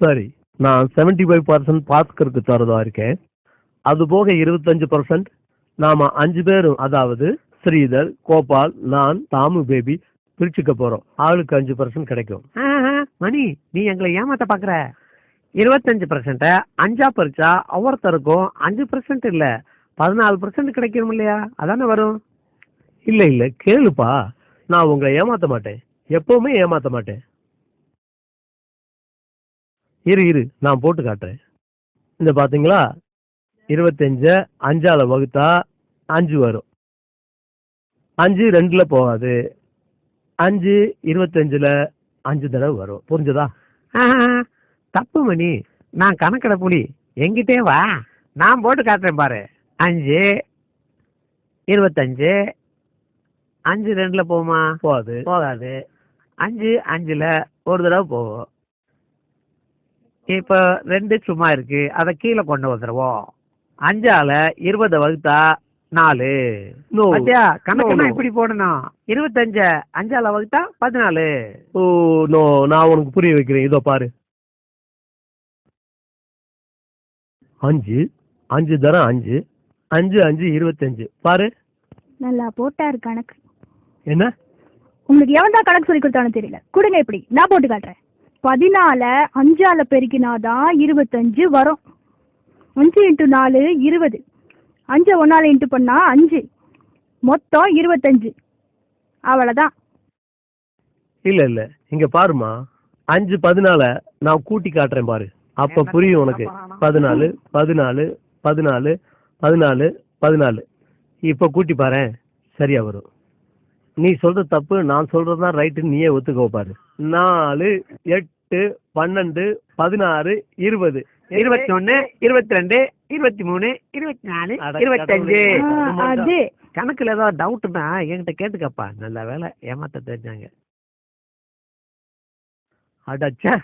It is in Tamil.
சரி, நான் 75% பாஸ்கருக்கு தரதா இருக்கேன். அது போக 25% நாம 5 பேரும், அதாவது ஸ்ரீதர், கோபால், நான், தாமு பேபி பிரிச்சுக்க போறோம். ஆளுக்கு 5% கிடைக்கும். மணி, நீ எங்களை ஏமாத்த பாக்குற. 25% 5ஆ பறிச்சா ஒவ்வொருத்தருக்கும் 5% இல்ல 14% கிடைக்கும் இல்லையா? அதானே வரும். இல்ல இல்ல, கேளுப்பா, நான் உங்களை ஏமாத்த மாட்டேன், எப்பவுமே ஏமாத்த மாட்டேன். இரு நான் போட்டு காட்டுறேன். இந்த பாத்தீங்களா, 25 5ஆல வகுத்தா 5 வரும். 5 2ல போகாது. 5 25ல 5 தடவை வரும். புரிஞ்சதா? தப்பு மணி, நான் கணக்கெட புலி. எங்கிட்டே வா, நான் போட்டு காட்டுறேன் பாரு. 5 25 5 2ல போகுமா? போகாது. 5 5ல ஒரு தடவை போகும். இப்போ 2 சும்மா இருக்கு, அதை கீழே கொண்டு வந்துடுவோம். 5ஆல 20 வகுத்தா 4. கணக்கு இப்படி போடணும். 25 5ஆல வகுத்தா 14. ஓ நோ, நான் உனக்கு புரிய வைக்கிறேன். இதோ பாரு, 5 5 தரம் 5 5 5 25. பாரு, நல்லா போட்டாரு கணக்கு. என்ன உங்களுக்கு எவன் தான் கணக்கு சொல்லி கொடுத்தானு தெரியல. கொடுங்க, இப்படி நான் போட்டு காட்டுறேன். 14 5ஆல பெருக்கினாதான் 25 வரும். 5 × 4 20. 5 1ஆல இன்ட்டு பண்ணா 5, மொத்தம் 25. அவ்வளவுதான். இல்ல இங்க பாருமா, 5 14 நான் கூட்டி காட்டுறேன் பாரு, அப்ப புரியும் உனக்கு. 14 14 14 14 14. இப்ப கூட்டி பாரு, சரியா வரும். நீ சொல்ற தப்பு, நான் சொல்றதுதான் ரைட்டு, நீயே ஒத்துக்கோ பாரு. 4 8 12 16 20 21 22 23 24 25. அது கணக்குல ஏதாவது டவுட்னா என்கிட்ட கேட்டுக்கப்பா. நல்ல வேலை ஏமாத்த தெரிஞ்சாங்க. அடச்சா.